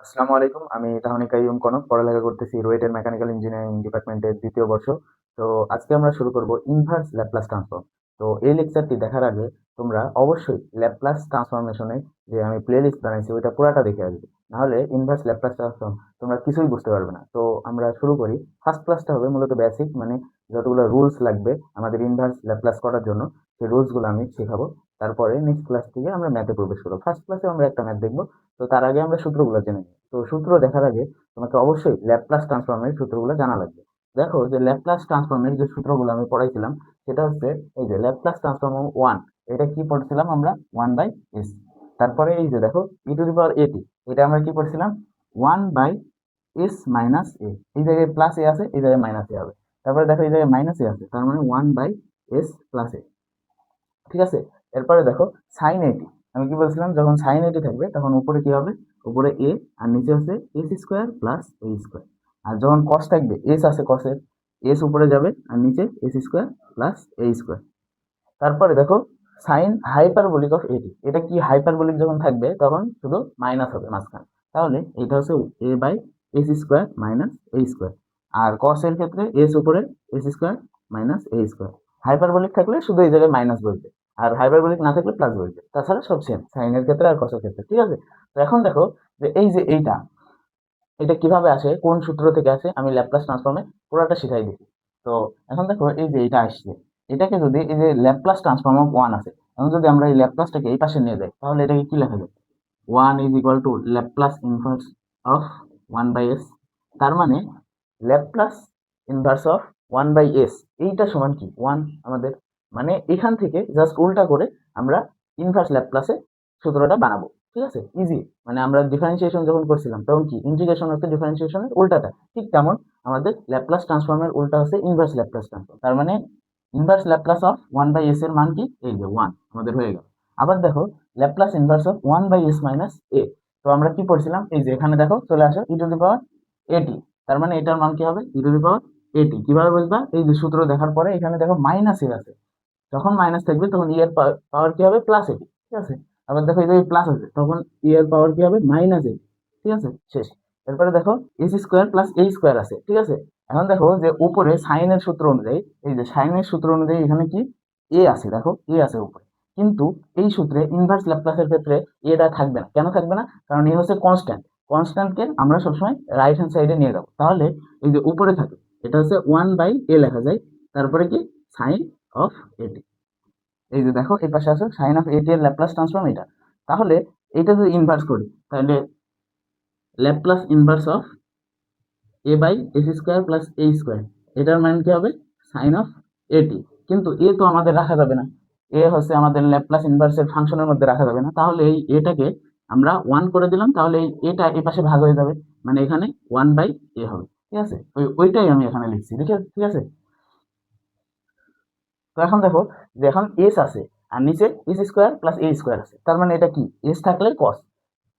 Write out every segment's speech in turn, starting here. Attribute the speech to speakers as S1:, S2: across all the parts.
S1: আসসালামু আলাইকুম। আমি তাহমিদ কাইয়ুম কনক, পড়ালেখা করতেছি রুয়েটের মেকানিক্যাল ইঞ্জিনিয়ারিং ডিপার্টমেন্টের ২য় বর্ষ। তো আজকে আমরা শুরু করব ইনভার্স ল্যাপ্লাস ট্রান্সফর্ম। তো এই লেকচারটি দেখার আগে তোমরা অবশ্যই ল্যাপ্লাস ট্রান্সফরমেশনে যে আমি প্লে লিস্ট বানাইছি ওইটা পুরাটা দেখে আসবে, নাহলে ইনভার্স ল্যাপ্লাস ট্রান্সফর্ম তোমরা কিছুই বুঝতে পারবে না। তো আমরা শুরু করি। ফার্স্ট ক্লাসটা হবে মূলত বেসিক, মানে যতগুলো রুলস লাগবে আমাদের ইনভার্স ল্যাপ্লাস করার জন্য সেই রুলসগুলো আমি শেখাবো। তারপরে নেক্সট ক্লাস থেকে আমরা ম্যাথে প্রবেশ করবো। ফার্স্ট ক্লাসে আমরা একটা ম্যাথ দেখবো। তো তার আগে আমরা সূত্রগুলো জেনে নিই। তো সূত্র দেখার আগে তোমাকে অবশ্যই ল্যাপ্লাস ট্রান্সফর্মের সূত্রগুলো জানা লাগবে। দেখো যে ল্যাপ্লাস ট্রান্সফর্মের যে সূত্রগুলো আমি পড়াইছিলাম সেটা হচ্ছে এই যে ল্যাপ্লাস ট্রান্সফর্ম ওয়ান, এটা কি পড়ছিলাম আমরা? One by s. তারপরে এই যে দেখো ই টু দি পাওয়ার এটি, এটা আমরা কি পড়ছিলাম? ওয়ান বাই এস মাইনাস এ। এই জায়গায় প্লাস এ আছে, এই জায়গায় মাইনাস এ হবে। তারপরে দেখো এই জায়গায় মাইনাস এ আছে, তার মানে ওয়ান বাই এস প্লাস এ। ঠিক আছে। এরপরে দেখো সাইন এটি, আমি কি বলছিলাম যখন সাইন এটি থাকবে তখন উপরে কি হবে? উপরে এ, আর নিচে হচ্ছে S square plus a square. আর যখন কস থাকবে, এস আছে কসের, এস উপরে যাবে আর নিচে S square plus a square. তারপরে দেখো সাইন হাইপারবোলিক অফ এটি, এটা কি হাইপারবোলিক যখন থাকবে তখন শুধু মাইনাস হবে মাঝখানে। তাহলে এটা হচ্ছে a by s square minus a square. আর কস এর ক্ষেত্রে এস উপরে s square minus a square. Hyperbolic থাকলে শুধু এই জায়গায় মাইনাস বসবে, আর হাইপারবোলিক না থাকলে প্লাস বসবে। তাছাড়া সব সেম সাইনের ক্ষেত্রে আর কসের ক্ষেত্রে। ঠিক আছে। তো এখন দেখো যে এই যে এইটা, এটা কিভাবে আসে, কোন সূত্র থেকে আসে, আমি ল্যাপ্লাস ট্রান্সফর্মে পুরোটা শিখাই দিচ্ছি। তো এখন দেখো এই যে এটা আসছে, এটাকে যদি এই যে ল্যাপ্লাস ট্রান্সফর্ম অফ ওয়ান আছে, এখন যদি আমরা এই ল্যাপ্লাসটাকে এই পাশে নিয়ে যাই তাহলে এটাকে কি লেখা যায়? One is equal to Laplace inverse of one by s. তার মানে Laplace inverse of one by s, এইটা সমান কি? ওয়ান। আমাদের মানে এখান থেকে জাস্ট উল্টা করে আমরা ইনভার্স ল্যাপ্লাসে সূত্রটা বানাবো। ঠিক আছে, ইজি। মানে আমরা ডিফারেন্সিয়েশন যখন করছিলাম তখন কি ইন্টিগ্রেশন হচ্ছে ডিফারেন্সিয়েশনের উল্টাটা, ঠিক তেমন আমাদের ল্যাপ্লাস ট্রান্সফর্মের উল্টা হচ্ছে ইনভার্স ল্যাপ্লাস ট্রান্সফর্ম। তার মানে inverse Laplace of one by s এর মান কি? এই যে ওয়ান আমাদের হয়ে গেল। আবার দেখো Laplace inverse of one by s minus a, তো আমরা কি পড়ছিলাম? এই যে এখানে দেখো চলে আসো ই টু দি পাওয়ার এটি, তার মানে এটার মান কি হবে? ই টু দি পাওয়ার এটি। কিভাবে বুঝবা? এই যে সূত্র দেখার পরে এখানে দেখো মাইনাস এ আছে, যখন মাইনাস থাকবে তখন ই এর পাওয়ার কি হবে? প্লাস এটি। ঠিক আছে। আবার দেখো এই যে প্লাস আছে তখন ই এর পাওয়ার কি হবে? মাইনাস এটি। ঠিক আছে, শেষ। এরপরে দেখো S square plus a square আছে। ঠিক আছে। এখন দেখো যে উপরে সাইনের সূত্র অনুযায়ী, এই যে সাইনের সূত্র অনুযায়ী এখানে কি এ আছে, দেখো এ আছে উপরে। কিন্তু এই সূত্রে ইনভার্স ল্যাপ্লাসের ক্ষেত্রে এটা থাকবে না। কেন থাকবে না? কারণ এ হচ্ছে কনস্ট্যান্ট। কনস্ট্যান্টকে আমরা সবসময় রাইট হ্যান্ড সাইডে নিয়ে যাবো। তাহলে এই যে উপরে থাকে এটা হচ্ছে ওয়ান বাই এ লেখা যায়, তারপরে কি সাইন অফ এটি। এই যে দেখো এই পাশে আছে সাইন অফ এটি এর ল্যাপ্লাস ট্রান্সফর্ম এটা। তাহলে এটা যদি ইনভার্স করি তাহলে Laplace inverse of a by s square plus a square, এটার মান কি হবে? সাইন অফ এটি। কিন্তু এ তো আমাদের রাখা যাবে না, এ হচ্ছে আমাদের ল্যাপ্লাস ইনভার্সের ফাংশনের মধ্যে রাখা যাবে না। তাহলে এই এটাকে আমরা ওয়ান করে দিলাম, তাহলে এই এটা এ পাশে ভাগ হয়ে যাবে, মানে এখানে ওয়ান বাই এ হবে। ঠিক আছে, ওইটাই আমি এখানে লিখছি। ঠিক আছে। তো এখন দেখো যে এখন এস আছে আর নিচে S square plus a square আছে, তার মানে এটা কি? এস থাকলে কস,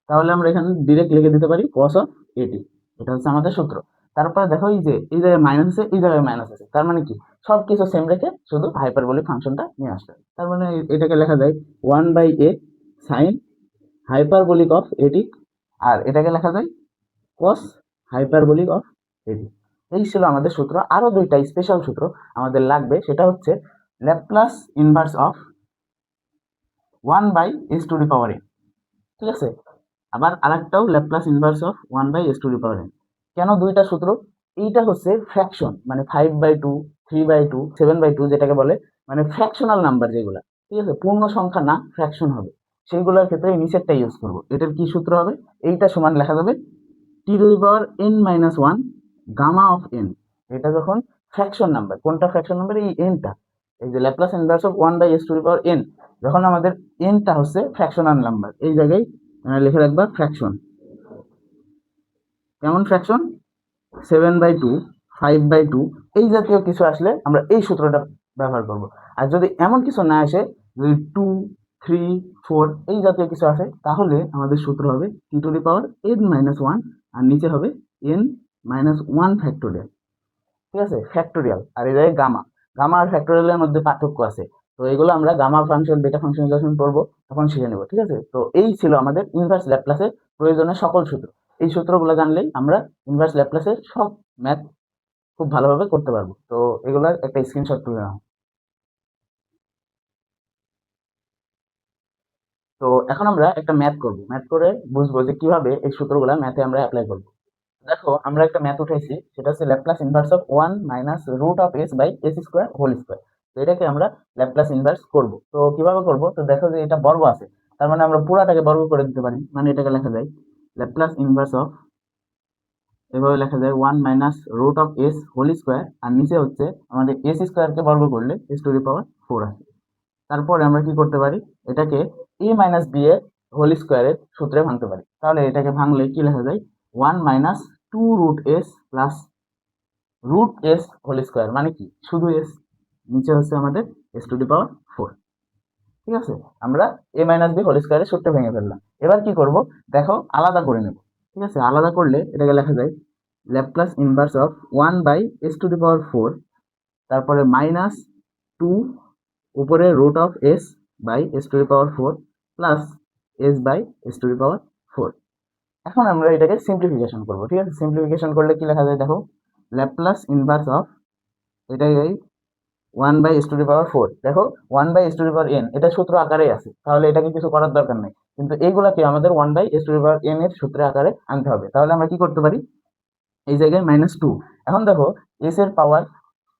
S1: তাহলে আমরা এখানে ডিরেক্ট লিখে দিতে পারি কস অফ এটি। এটা হচ্ছে আমাদের সূত্র। তারপরে দেখো এই যে এই জায়গায় মাইনাস আছে, এই জায়গায় মাইনাস আছে, তার মানে কি সবকিছু সেম রেখে শুধু হাইপারবোলিক ফাংশনটা নিয়ে আসতে হবে। তার মানে এটাকে লেখা যায় one by a sine hyperbolic of at, আর এটাকে লেখা যায় কস হাইপারবোলিক অফ এটি। এই ছিল আমাদের সূত্র। আরো দুইটা স্পেশাল সূত্র আমাদের লাগবে, সেটা হচ্ছে Laplace inverse of one by s to the power n. ঠিক আছে। আবার আরেকটাও Laplace inverse of one by s to the power n. কেন দুইটা সূত্র? এইটা হচ্ছে ফ্র্যাকশন, মানে 5/2, 3/2, 7/2 যেটাকে বলে, মানে ফ্র্যাকশনাল নাম্বার যেগুলা, ঠিক আছে, পূর্ণ সংখ্যা না ফ্র্যাকশন হবে, সেইগুলোর ক্ষেত্রে এই নিচেরটা ইউজ করবো। এটার কি সূত্র হবে? এইটা সমান লেখা যাবে t to the power n minus one gamma of n. এটা যখন ফ্র্যাকশন নাম্বার, কোনটা ফ্র্যাকশন নাম্বার? এই এনটা। এই যে Laplace inverse of one by s to the power n, যখন আমাদের এনটা হচ্ছে ফ্র্যাকশনাল নাম্বার, এই জায়গায় লিখে রাখবা ফ্র্যাকশন। কেমন ফ্র্যাকশন? 7/2, 5/2, এই জাতীয় কিছু আসলে আমরা এই সূত্রটা ব্যবহার করব। আর যদি এমন কিছু না আসে, যদি 2, 3, 4 এই জাতীয় কিছু আসে, তাহলে আমাদের সূত্র হবে t to the power n minus one, আর নিচে হবে এন মাইনাস ওয়ান ফ্যাক্টোরিয়াল। ঠিক আছে, ফ্যাক্টোরিয়াল। আর এই জায়গায় গামা, গামা আর ফ্যাক্টোরিয়ালের মধ্যে পার্থক্য আছে। তো এগুলো আমরা গামা ফাংশন বেটা ফাংশন যখন পড়বো তখন শিখে নেবো। ঠিক আছে। তো এই ছিল আমাদের ইনভার্স ল্যাপ্লাসের প্রয়োজনীয় সকল সূত্র। এই সূত্রগুলো জানলেই আমরা ইনভার্স ল্যাপ্লাসের সব ম্যাথ খুব ভালোভাবে করতে পারবো। তো এগুলার একটা স্ক্রিনশট তুলে নাও। তো এখন আমরা একটা ম্যাথ করব, ম্যাথ করে বুঝবো যে কিভাবে এই সূত্রগুলা ম্যাথে আমরা অ্যাপ্লাই করব। দেখো আমরা একটা ম্যাথ উঠাইছি, সেটা হচ্ছে Laplace inverse of 1 minus root of s by s square whole square. তো এটাকে আমরা ল্যাপ্লাস ইনভার্স করব। তো কিভাবে করব, তো দেখো যে এটা বর্গ আছে, তার মানে আমরা পুরাটাকে বর্গ করে দিতে পারি। মানে এটাকে লেখা যায় ল্যাপ্লাস ইনভার্স অফ, এভাবে লেখা যায় 1 minus root of s whole square, আর নিচে হচ্ছে আমাদের এস স্কোয়ারকে বর্গ করলে এস টু দি পাওয়ার 4 আসে। তারপরে আমরা কি করতে পারি, এটাকে এ মাইনাস বি এর হোল স্কোয়ারের সূত্রে ভাঙতে পারি। তাহলে এটাকে ভাঙলে কি লেখা যায়, 1 minus 2 root s plus root s whole square, মানে কি শুধু এস, নিচে হচ্ছে আমাদের এস টু দি পাওয়ার 4। ঠিক আছে, আমরা এ মাইনাস বি হোল স্কোয়ারের সূত্রে ভেঙে ফেললাম। এবার কি করব, দেখো আলাদা করে নেব। ঠিক আছে, আলাদা করলে এটাকে লেখা যায় Laplace inverse of 1 by s to the power 4, তারপরে মাইনাস 2 উপরে root of s by s to the power 4 plus s by s to the power 4। এখন আমরা এটাকে সিম্পলিফিকেশন করব। ঠিক আছে, সিম্পলিফিকেশন করলে কি লেখা যায়, দেখো ল্যাপ্লাস ইনভার্স অফ, এটাই 1 by s to the power 4। দেখো 1 by s to the power n, এটা সূত্র আকারেই আছে, তাহলে এটাকে কিছু করার দরকার নেই। কিন্তু এইগুলাকে আমাদের 1 by s to the power n এর সূত্রের আকারে আনতে হবে। তাহলে আমরা কি করতে পারি, এই জায়গায় -2। এখন দেখো এস এর পাওয়ার,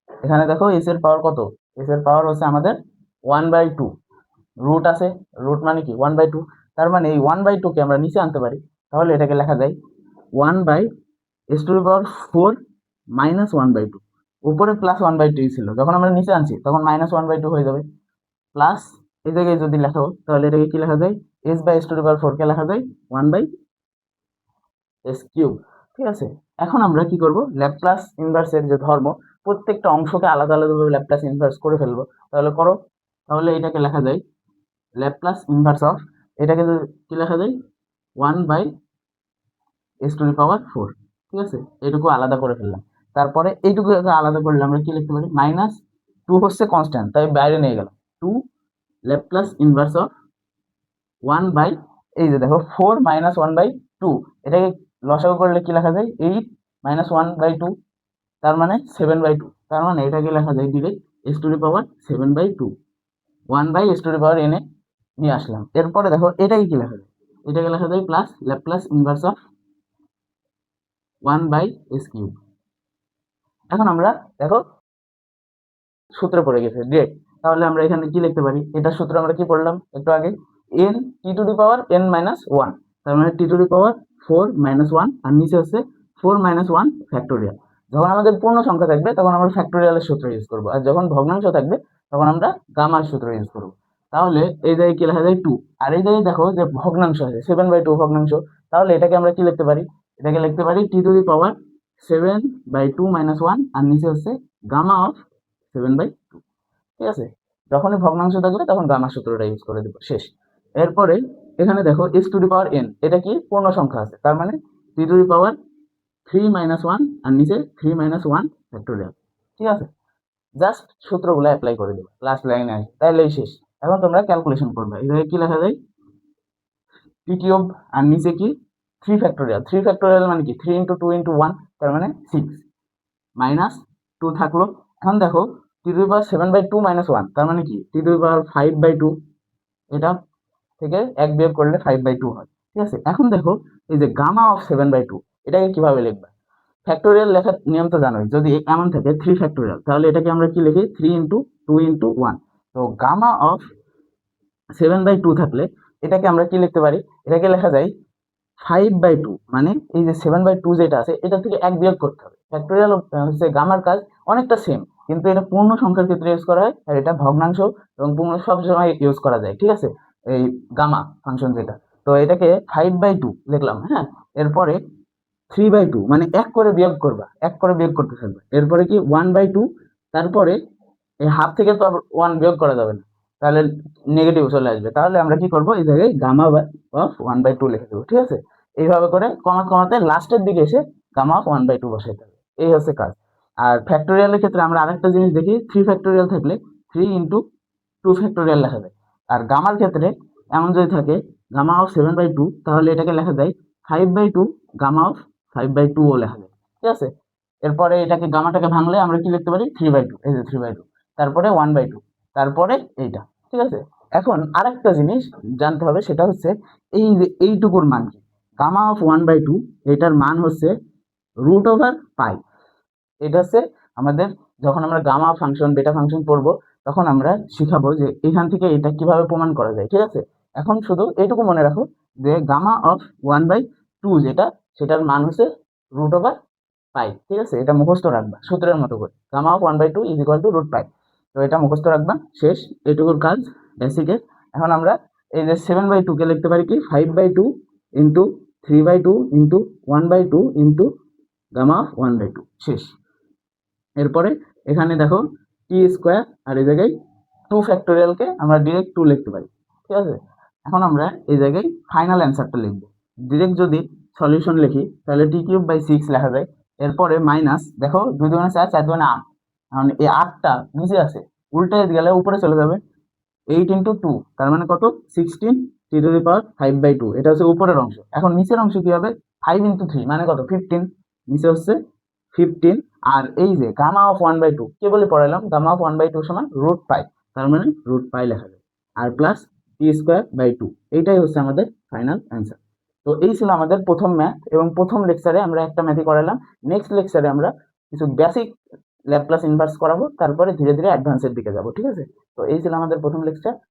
S1: এখানে দেখো এস এর পাওয়ার কত, এস এর পাওয়ার হচ্ছে আমাদের 1/2, রুট আছে, রুট মানে কি 1/2, তার মানে এই 1/2 কে আমরা নিচে আনতে পারি। তাহলে এটাকে লেখা যায় 1 by s to the power 4 minus 1/2। উপরে প্লাস 1/2 ছিল, যখন আমরা নিচে আনছি তখন -1/2 হয়ে যাবে। প্লাস এই জায়গায় যদি লেখো তাহলে এটাকে কি লেখা যায়, s by s to the power 4 কে লেখা যায় 1 বাই এস কিউব। ঠিক আছে, এখন আমরা কি করব, ল্যাপ্লাস ইনভার্সের যে ধর্ম, প্রত্যেকটা অংশকে আলাদা আলাদাভাবে ল্যাপ্লাস ইনভার্স করে ফেলবো। তাহলে করো, তাহলে এটাকে লেখা যায় ল্যাপ্লাস ইনভার্স অফ, এটাকে কি লেখা যায় 1 by s to the power 4। ঠিক আছে, এইটুকু আলাদা করে ফেললাম। তারপরে এইটুকু আলাদা করলে আমরা কি লিখতে পারি, -2 হচ্ছে কনস্ট্যান্ট, তাই বাইরে নিয়ে গেলাম 2 ল্যাপ্লাস ইনভার্স অফ 1 বাই, এই যে দেখো 4 মাইনাস 1/2, এটাকে লসাগু করলে কি লেখা যায় 8 মাইনাস 1/2, তার মানে 7/2। তার মানে এটাকে লেখা যায় direct s to the power 7/2, 1 by s to the power এনে নিয়ে আসলাম। এরপরে দেখো এটাকে কি লেখা যায়, এটাকে লেখা যায় plus Laplace inverse of 1 by s cube. এখন আমরা দেখো সূত্র পড়ে গেছে ডিরেক্ট। তাহলে আমরা এখানে কি লিখতে পারি, এটার সূত্র আমরা কি পড়লাম একটু আগে, N T to the power n minus 1, তার মানে টি টু দি পাওয়ার 4 মাইনাস 1, আর নিচে হচ্ছে 4 মাইনাস 1 ফ্যাক্টোরিয়াল। যখন আমাদের পূর্ণ সংখ্যা থাকবে তখন আমরা ফ্যাক্টোরিয়ালের সূত্র ইউজ করবো, আর যখন ভগ্নাংশ থাকবে তখন আমরা গামার সূত্র ইউজ করবো। তাহলে এই জায়গায় কি লেখা যায় 2, আর এই জায়গায় দেখো যে ভগ্নাংশ আছে 7/2 ভগ্নাংশ, তাহলে এটাকে আমরা কি লিখতে পারি, এটাকে লিখতে পারি টি টু দি পাওয়ার 7/2 মাইনাস 1, আর নিচে হচ্ছে গামা অফ 7/2। ঠিক আছে, যখনই ভগ্নাংশ থাকবে তখন গামা সূত্রটা ইউজ করে দেবো, শেষ। এরপরে এখানে দেখো S to the power n, এটা কি পূর্ণ সংখ্যা আছে, তার মানে টি টু দি পাওয়ার 3 মাইনাস 1, আর নিচে 3 মাইনাস 1 ফ্যাক্টোরিয়াল। ঠিক আছে, জাস্ট সূত্রগুলো অ্যাপ্লাই করে দেবো, লাস্ট লাইনে আসবে, তাহলেই শেষ। এখন তোমরা ক্যালকুলেশন করবে, এখানে কি লেখা যায় টি কিউব, আর নিচে কি 3 ফ্যাক্টোরিয়াল, 3 ফ্যাক্টোরিয়াল মানে কি 3 ইন্টু 2 ইন্টু 1, তার মানে 6 মাইনাস 2 থাকলো। এখন দেখো টি টু দি পাওয়ার 7/2 মাইনাস 1, তার মানে কি টি টু দি পাওয়ার 5/2, এটা থেকে 1 বিয়োগ করলে 5/2 হয়। ঠিক আছে, এখন দেখো এই যে গামা অফ 7/2, এটাকে কিভাবে লিখবা, ফ্যাক্টোরিয়াল লেখার নিয়ম তো জানোই, যদি এমন থাকে 3 ফ্যাক্টোরিয়াল তাহলে এটাকে আমরা কি লিখি 3 ইন্টু 2 ইন্টু 1। তো গামা অফ 7/2 থাকলে এটাকে আমরা কি লিখতে পারি, এটাকে লেখা যায় 5/2, মানে এই যে 7/2 যেটা আছে এটা থেকে 1 বিয়োগ করতে হবে। ফ্যাক্টোরিয়াল হচ্ছে গামার কাজ অনেকটা সেম, কিন্তু এটা পূর্ণ সংখ্যার ক্ষেত্রে ইউজ করা হয়, আর এটা ভগ্নাংশ এবং পূর্ণ সব সময় ইউজ করা যায়। ঠিক আছে, এই গামা ফাংশন যেটা, তো এটাকে 5/2 লিখলাম। হ্যাঁ, এরপরে 3/2, মানে 1 করে বিয়োগ করবা, 1 করে বিয়োগ করতে থাকবে। এরপরে কি 1/2, তারপরে এই হাফ থেকে তো 1 বিয়োগ করা যাবে না, তাহলে নেগেটিভ চলে আসবে। তাহলে আমরা কি করব, এই জায়গায় গামা অফ 1/2 লিখে দেবো। ঠিক আছে, এইভাবে করে কমা কমাতে লাস্টের দিকে এসে গামা অফ 1/2 বসাইতে হবে, এই হচ্ছে কাজ। আর ফ্যাক্টোরিয়ালের ক্ষেত্রে আমরা আরেকটা জিনিস দেখি, 3 ফ্যাক্টোরিয়াল থাকলে 3 ইন্টু 2 ফ্যাক্টোরিয়াল লেখা যায়। আর গামার ক্ষেত্রে এমন যদি থাকে গামা অফ 7/2, তাহলে এটাকে লেখা যায় 5/2 গামা অফ 5/2 ও লেখা যায়, ঠিক আছে। এরপরে এটাকে গামাটাকে ভাঙলে আমরা কি লিখতে পারি 3/2, এই যে 3/2, তারপরে 1/2, তারপরে এইটা, ঠিক আছে। এখন আরেকটা জিনিস জানতে হবে, সেটা হচ্ছে এই যে এইটুকুর মান কি, গামা অফ 1/2 এটার মান হচ্ছে √পাই। এটা হচ্ছে আমাদের, যখন আমরা গামা ফাংশন বেটা ফাংশন পড়বো তখন আমরা শিখাবো যে এখান থেকে এটা কিভাবে প্রমাণ করা যায়, ঠিক আছে। এখন শুধু এইটুকু মনে রাখো যে গামা অফ 1/2 যেটা, সেটার মান হচ্ছে √পাই, ঠিক আছে। এটা মুখস্থ রাখবা সূত্রের মতো করে, গামা অফ 1/2 = √পাই। তো এটা মুখস্থ রাখবা, শেষ এটুকুর কাজ বেসিকের। এখন আমরা এই যে 7/2 কে লিখতে পারি কি 5/2 into 3/2 into 1/2 into gamma of 1/2, শেষ। এরপরে এখানে দেখো টি স্কোয়ার, আর এই জায়গায় 2 ফ্যাক্টোরিয়ালকে আমরা ডিরেক্ট 2 লিখতে পারি, ঠিক আছে। এখন আমরা এই জায়গায় ফাইনাল অ্যান্সারটা লিখবো। ডিরেক্ট যদি সলিউশন লিখি তাহলে t³/6 লেখা যায়। এরপরে মাইনাস, দেখো 2 2 4, 4 2 8, কারণ এই 8টা নিচে আছে, উল্টে গেলে উপরে চলে যাবে। 8 ইন্টু 2 তার মানে কত, 16 t⁵5/2, এটা হচ্ছে উপরের অংশ। এখন নিচের অংশ কি হবে, 5 ইন্টু 3 মানে কত 15, নিচে হচ্ছে 15। আর এই যে গামা অফ 1/2 কে বলে পড়াইলাম, গামা অফ 1/2 সমান √পাই, তার মানে √পাই লেখা যায়। আর প্লাস t²/2, এইটাই হচ্ছে আমাদের ফাইনাল অ্যান্সার। তো এই ছিল আমাদের প্রথম ম্যাথ, এবং প্রথম লেকচারে আমরা একটা ম্যাথই করালাম। নেক্সট লেকচারে আমরা কিছু বেসিক ল্যাপ্লাস ইনভার্স করাবো, তারপরে ধীরে ধীরে অ্যাডভান্সের দিকে যাব, ঠিক আছে। তো এই ছিল আমাদের প্রথম লেকচার।